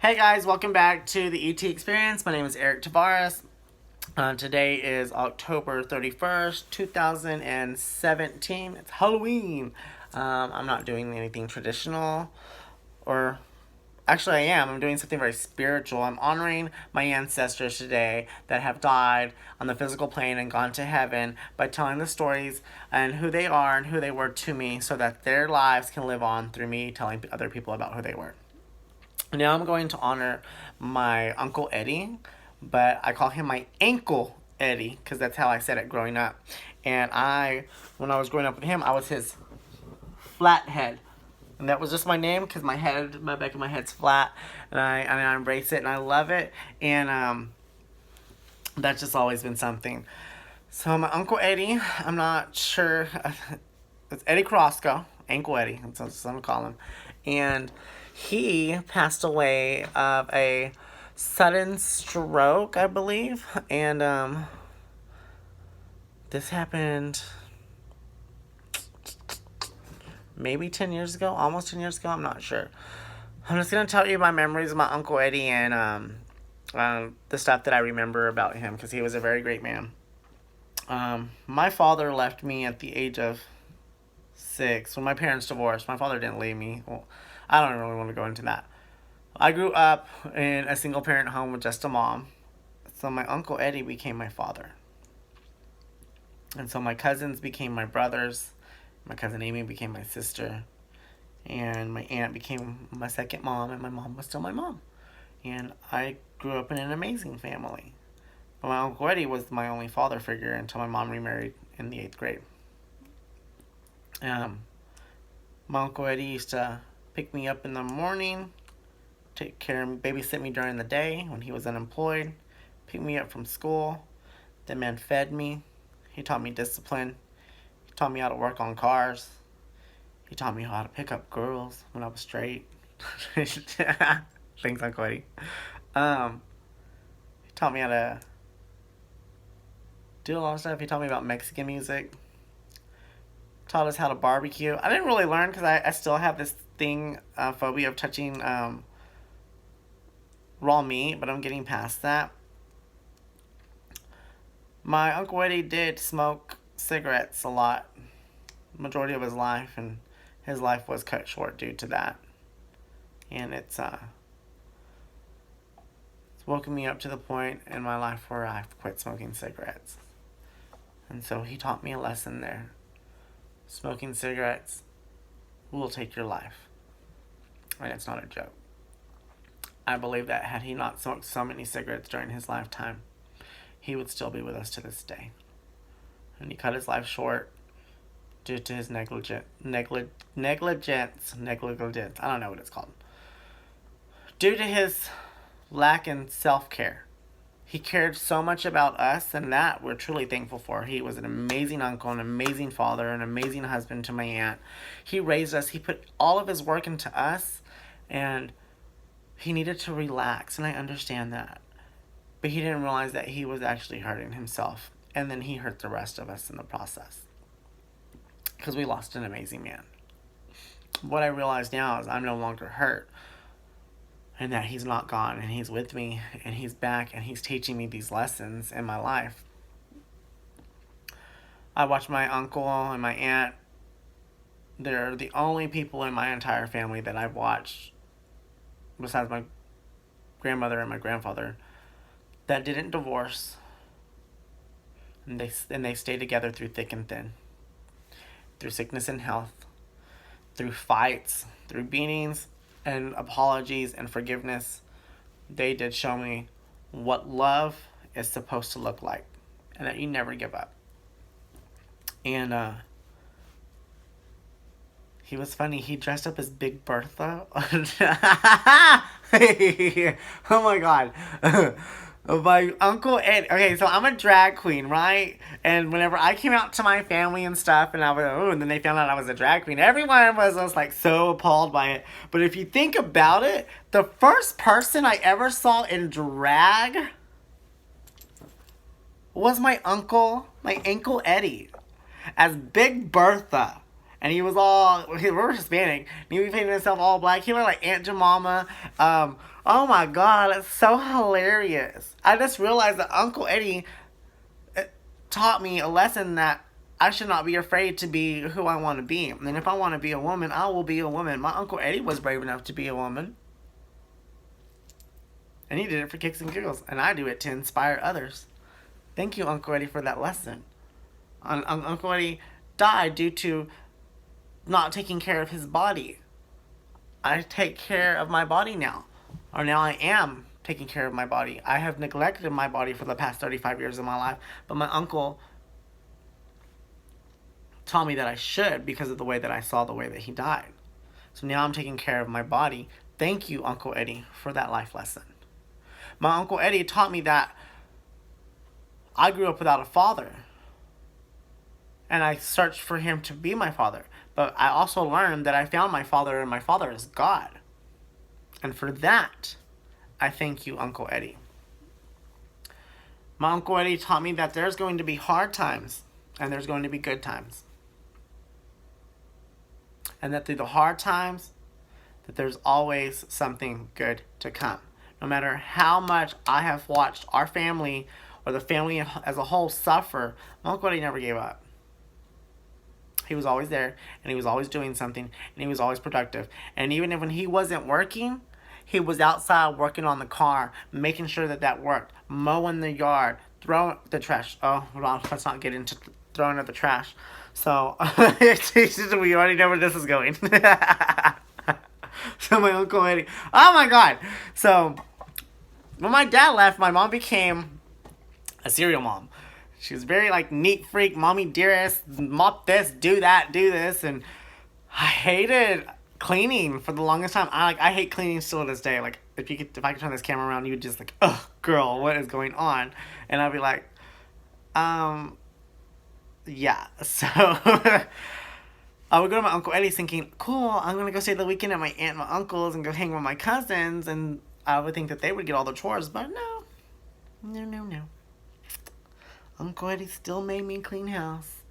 Hey guys, welcome back to the ET Experience. My name is Eric Tavares. Today is October 31st, 2017. It's Halloween. I'm not doing anything traditional, or actually I am. I'm doing something very spiritual. I'm honoring my ancestors today that have died on the physical plane and gone to heaven by telling the stories and who they are and who they were to me so that their lives can live on through me telling other people about who they were. Now I'm going to honor my Uncle Eddie, but I call him my Ankle Eddie because that's how I said it growing up. And when I was growing up with him, I was his Flathead. And that was just my name because my back of my head's flat, and I embrace it and I love it. And that's just always been something. So my Uncle Eddie, I'm not sure, it's Eddie Crosco, Ankle Eddie, that's what I'm calling him. And he passed away of a sudden stroke, I believe. And this happened maybe 10 years ago, almost 10 years ago, I'm not sure. I'm just going to tell you my memories of my Uncle Eddie and the stuff that I remember about him because he was a very great man. My father left me at the age of 6 when my parents divorced. My father didn't leave me. Well, I don't really want to go into that. I grew up in a single parent home with just a mom. So my Uncle Eddie became my father. And so my cousins became my brothers. My cousin Amy became my sister. And my aunt became my second mom. And my mom was still my mom. And I grew up in an amazing family. But my Uncle Eddie was my only father figure until my mom remarried in the 8th grade. My Uncle Eddie used to pick me up in the morning, take care of me, babysit me during the day when he was unemployed, pick me up from school. The man fed me. He taught me discipline. He taught me how to work on cars. He taught me how to pick up girls when I was straight. Thanks, Uncle Eddie. He taught me how to do a lot of stuff. He taught me about Mexican music. Taught us how to barbecue. I didn't really learn because I still have this phobia of touching raw meat, but I'm getting past that. My Uncle Eddie did smoke cigarettes a lot, majority of his life, and his life was cut short due to that. And it's woken me up to the point in my life where I've quit smoking cigarettes. And so he taught me a lesson there. Smoking cigarettes will take your life. And it's not a joke. I believe that had he not smoked so many cigarettes during his lifetime, he would still be with us to this day. And he cut his life short due to his negligence. I don't know what it's called. Due to his lack in self-care. He cared so much about us, and that we're truly thankful for. He was an amazing uncle, an amazing father, an amazing husband to my aunt. He raised us. He put all of his work into us, and he needed to relax, and I understand that. But he didn't realize that he was actually hurting himself, and then he hurt the rest of us in the process. Because we lost an amazing man. What I realize now is I'm no longer hurt. And that he's not gone, and he's with me, and he's back, and he's teaching me these lessons in my life. I watch my uncle and my aunt. They're the only people in my entire family that I've watched, besides my grandmother and my grandfather, that didn't divorce. And they stayed together through thick and thin. Through sickness and health. Through fights. Through beatings. And apologies and forgiveness. They did show me what love is supposed to look like. And that you never give up. And he was funny. He dressed up as Big Bertha. Oh my god. My Uncle Ed. Okay, so I'm a drag queen, right? And whenever I came out to my family and stuff, and and then they found out I was a drag queen, everyone was like so appalled by it. But if you think about it, the first person I ever saw in drag was my Uncle Eddie, as Big Bertha. And he was all, we were Hispanic, and he painted himself all black. He looked like Aunt Jemima. Oh my God, it's so hilarious. I just realized that Uncle Eddie taught me a lesson that I should not be afraid to be who I want to be. And if I want to be a woman, I will be a woman. My Uncle Eddie was brave enough to be a woman. And he did it for kicks and giggles. And I do it to inspire others. Thank you, Uncle Eddie, for that lesson. Uncle Eddie died due to not taking care of his body. I take care of my body now. Or now I am taking care of my body. I have neglected my body for the past 35 years of my life. But my uncle taught me that I should because of the way that I saw the way that he died. So now I'm taking care of my body. Thank you, Uncle Eddie, for that life lesson. My Uncle Eddie taught me that I grew up without a father. And I searched for him to be my father. But I also learned that I found my father, and my father is God. And for that, I thank you, Uncle Eddie. My Uncle Eddie taught me that there's going to be hard times, and there's going to be good times. And that through the hard times, that there's always something good to come. No matter how much I have watched our family, or the family as a whole, suffer, my Uncle Eddie never gave up. He was always there, and he was always doing something, and he was always productive. And even if when he wasn't working, he was outside working on the car, making sure that that worked, mowing the yard, throwing the trash. Oh, well, let's not get into throwing out the trash. So, we already know where this is going. So my Uncle Eddie, oh my God. So, when my dad left, my mom became a serial mom. She was very like neat freak, mommy dearest, mop this, do that, do this, and I hated cleaning for the longest time. I hate cleaning still to this day. Like if I could turn this camera around, you would just like, oh girl, what is going on? And I'd be like, yeah. So I would go to my Uncle Eddie's thinking, cool, I'm gonna go stay the weekend at my aunt and my uncle's and go hang with my cousins, and I would think that they would get all the chores, but no. Uncle Eddie still made me clean house.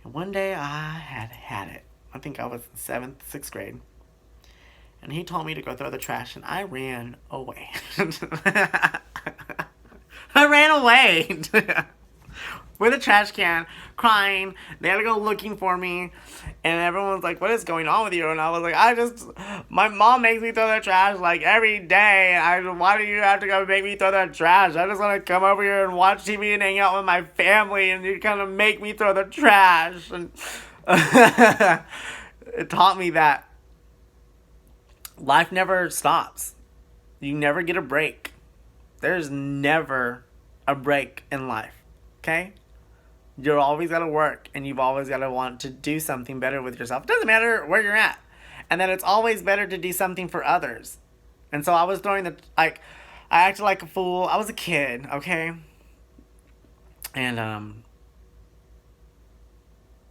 And one day I had it. I think I was in 7th, 6th grade. And he told me to go throw the trash, and I ran away. I ran away with a trash can, crying. They had to go looking for me. And everyone was like, what is going on with you? And I was like, my mom makes me throw the trash like every day. Why do you have to go make me throw that trash? I just want to come over here and watch TV and hang out with my family, and you kind of make me throw the trash. And it taught me that life never stops. You never get a break. There's never a break in life. Okay? You're always got to work, and you've always got to want to do something better with yourself. It doesn't matter where you're at. And that it's always better to do something for others. And so I was I acted like a fool. I was a kid, okay? And,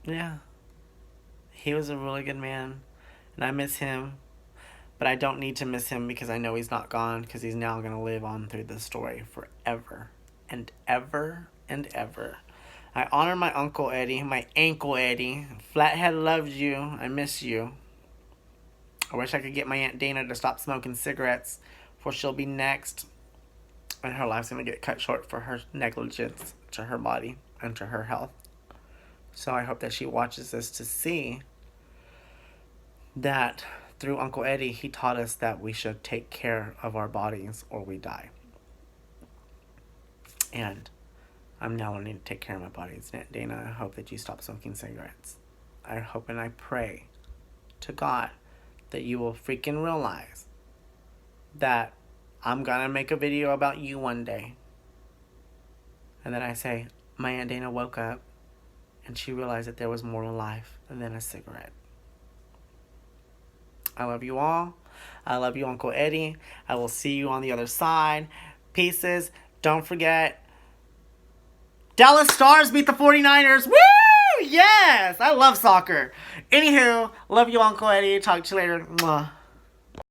yeah. He was a really good man, and I miss him. But I don't need to miss him because I know he's not gone, because he's now going to live on through this story forever and ever and ever. I honor my Uncle Eddie, my Ankle Eddie. Flathead loves you. I miss you. I wish I could get my Aunt Dana to stop smoking cigarettes, for she'll be next. And her life's going to get cut short for her negligence to her body and to her health. So I hope that she watches this to see that through Uncle Eddie, he taught us that we should take care of our bodies or we die. And I'm now learning to take care of my body. Aunt Dana, I hope that you stop smoking cigarettes. I hope and I pray to God that you will freaking realize that I'm gonna make a video about you one day. And then I say, my Aunt Dana woke up and she realized that there was more to life than a cigarette. I love you all. I love you, Uncle Eddie. I will see you on the other side. Pieces. Don't forget, Dallas Stars beat the 49ers. Woo! Yes! I love soccer. Anywho, love you, Uncle Eddie. Talk to you later. Mwah.